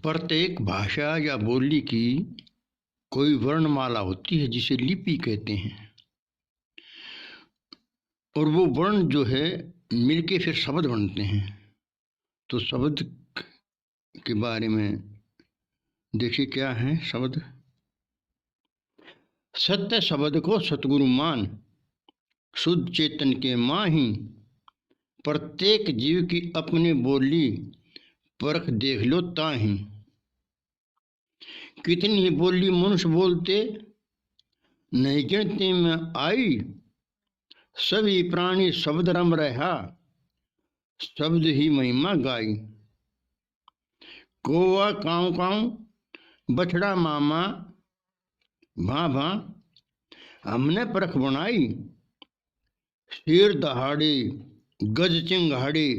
प्रत्येक भाषा या बोली की कोई वर्णमाला होती है जिसे लिपि कहते हैं। और वो वर्ण जो है मिलके फिर शब्द बनते हैं। तो शब्द के बारे में देखिए क्या है शब्द। सत्य शब्द को सतगुरु मान, शुद्ध चेतन के माही। प्रत्येक जीव की अपनी बोली, परख देख लो ताही। कितनी ही बोली मनुष्य बोलते, नहीं गिनती में आई। सभी प्राणी शब्द रम रहा, शब्द ही महिमा गाई। कौवा काँव काँव, बछड़ा मामा भां भां। हमने परख बनाई, शेर दहाड़े गज चिंगाड़े।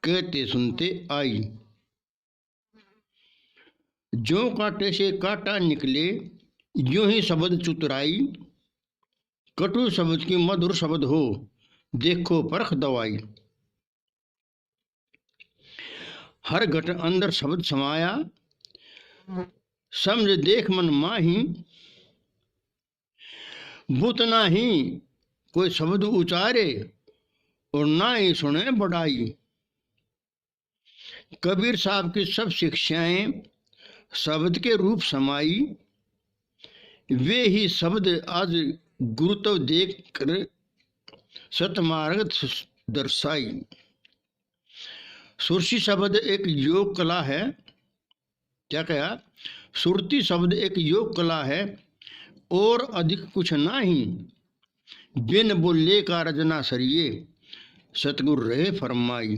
कहते सुनते आई। जो कांटे से कांटा निकले, यूं ही शब्द चुतराई। कटु शब्द की मधुर शब्द हो, देखो परख दवाई। हर घट अंदर शब्द समाया, समझ देख मन माही। बुत ना ही कोई शब्द उचारे, और ना ही सुने बढ़ाई। कबीर साहब की सब शिक्षाएं शब्द के रूप समाई। वे ही शब्द आज गुरुत्व देख कर सतमार्ग दर्शाई। सुरती शब्द एक योग कला है। क्या कहा? सुरती शब्द एक योग कला है, और अधिक कुछ नहीं। बिन बोले का रजना सरिये, सतगुरु रहे फरमाई।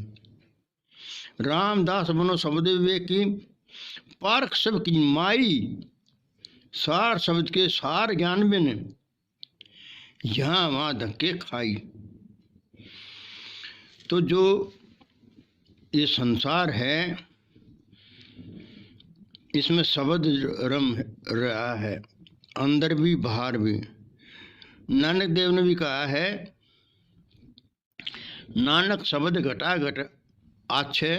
रामदास बनो शब्द वे की, पारख सब की माई। सार शब्द के सार ज्ञान बिन, यहाँ वहां धक्के खाई। तो जो ये संसार है, इसमें शब्द रम रहा है, अंदर भी बाहर भी। नानक देव ने भी कहा है, नानक शब्द घटा घट आछे,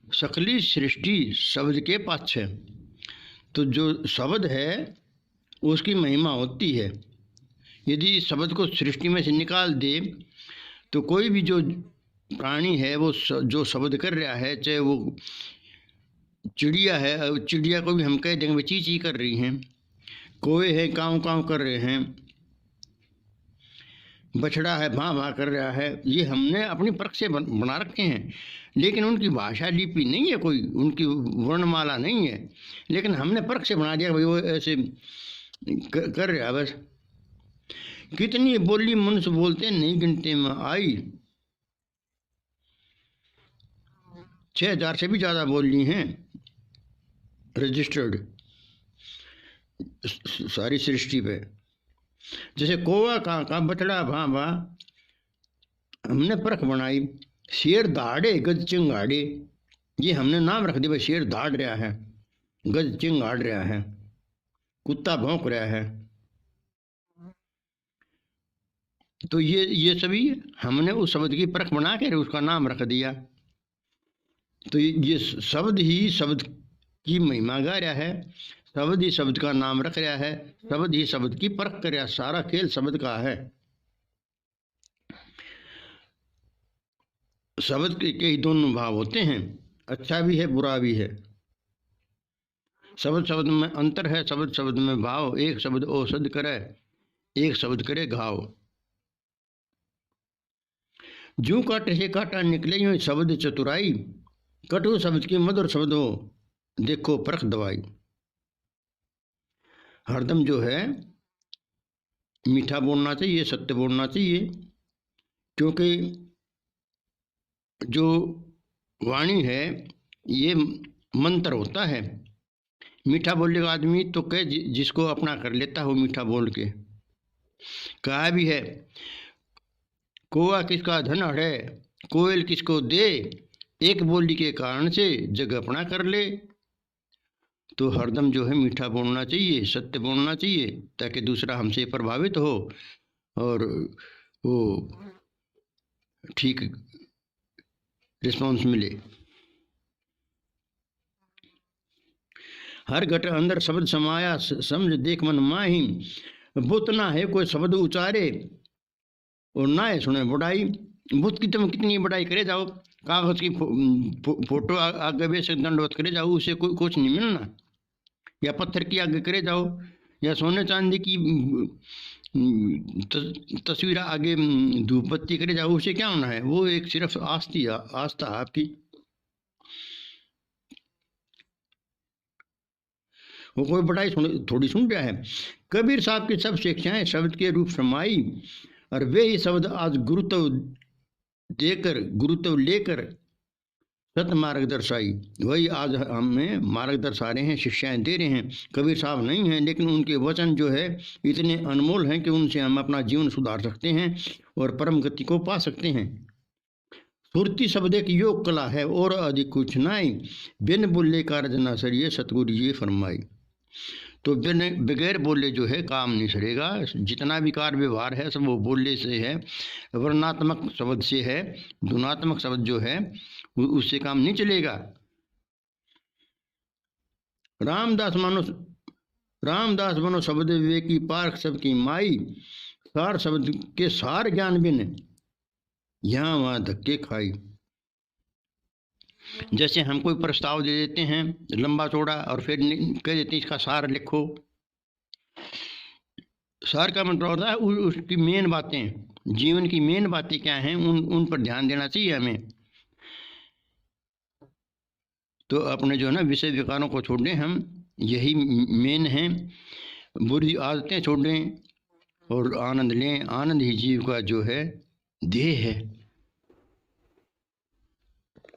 सकली सृष्टि शब्द के पाछे। तो जो शब्द है उसकी महिमा होती है। यदि शब्द को सृष्टि में से निकाल दे तो कोई भी जो प्राणी है वो जो शब्द कर रहा है, चाहे वो चिड़िया है, चिड़िया को भी हम कह देंगे ची ची कर रही हैं। कोए है काँव काँव कर रहे हैं, बछड़ा है भां भां कर रहा है। ये हमने अपनी परख से बना रखे हैं, लेकिन उनकी भाषा लिपि नहीं है, कोई उनकी वर्णमाला नहीं है, लेकिन हमने परख से बना दिया भाई वो ऐसे कर रहा बस। कितनी बोली मनुष्य बोलते नहीं गिनती में आई। 6000 से भी ज्यादा बोली हैं रजिस्टर्ड सारी सृष्टि पे। जैसे कौवा काका बछड़ा भां भां, हमने परख बनाई। शेर दहाड़े गज चिंगाड़े, ये हमने नाम रख दिया भाई शेर दहाड़ रहा है, गज चिंगाड़ रहा है, कुत्ता भौंक रहा है। तो ये सभी हमने उस शब्द की परख बना के उसका नाम रख दिया। तो ये शब्द ही शब्द की महिमा गा रहा है, शब्द ही शब्द का नाम रख रहा है, शब्द ही शब्द की परख कर रहा है। सारा खेल शब्द का है। शब्द के ही दोनों भाव होते हैं, अच्छा भी है बुरा भी है। शब्द शब्द में अंतर है, शब्द शब्द में भाव। एक शब्द औषध करे, एक शब्द करे घाव। जू काटे से काटा निकले, यूं शब्द चतुराई। कटु शब्द की मधुर शब्द हो, देखो परख दवाई। हरदम जो है मीठा बोलना चाहिए, सत्य बोलना चाहिए, क्योंकि जो वाणी है ये मंत्र होता है। मीठा बोलेगा आदमी तो कह जिसको अपना कर लेता हो मीठा बोल के। कहा भी है, कौवा किसका धन हड़े, कोयल किसको दे, एक बोली के कारण से जग अपना कर ले। तो हरदम जो है मीठा बोलना चाहिए, सत्य बोलना चाहिए, ताकि दूसरा हमसे प्रभावित हो और वो ठीक रिस्पॉन्स मिले। हर घट अंदर शब्द समाया, समझ देख मन माही। बुत ना है कोई शब्द उचारे, और ना है सुने बुढ़ाई। बुत की तुम कितनी बढ़ाई करे जाओ, कागज की फोटो आगे बेच दंडवत करे जाओ, उसे कुछ नहीं मिलना। या पत्थर की आगे करे जाओ, या सोने चांदी की तस्वीर आगे धूप बत्ती करे जाओ, उसे क्या होना है। वो एक सिर्फ आस्था आपकी। वो कोई बढ़ाई थोड़ी सुन रहा है। कबीर साहब की सब शिक्षाएं शब्द के रूप समाई, और वे ही शब्द आज गुरुत्व लेकर सत मार्ग दर्शाई। वही आज हमें मार्ग दर्शा रहे हैं, शिक्षाएं दे रहे हैं। कबीर साहब नहीं हैं, लेकिन उनके वचन जो है इतने अनमोल हैं कि उनसे हम अपना जीवन सुधार सकते हैं और परम गति को पा सकते हैं। सुरती शब्द एक योग कला है, और अधिक कुछ नहीं। बिन बोले कार्य न सरिये, सतगुरु जी फरमाई। तो बगैर बोले जो है काम नहीं सरेगा। जितना भी कार्य व्यवहार है सब वो बोलने से है, वर्णात्मक शब्द से है। धुनात्मक शब्द जो है उससे काम नहीं चलेगा। रामदास बनो शब्द विवेकी, पार्क सबकी माई। सार शब्द के सार ज्ञान बिन, यहाँ वहाँ धक्के खाई। जैसे हम कोई प्रस्ताव दे देते हैं लंबा चौड़ा, और फिर कह देते हैं इसका सार लिखो। सार का मतलब होता है उसकी मेन बातें, जीवन की मेन बातें क्या हैं, उन पर ध्यान देना चाहिए हमें। तो अपने जो है ना विषय विकारों को छोड़ दें, हम यही मेन है। बुरी आदतें छोड़ दें और आनंद लें। आनंद ही जीव का जो है ध्येय है।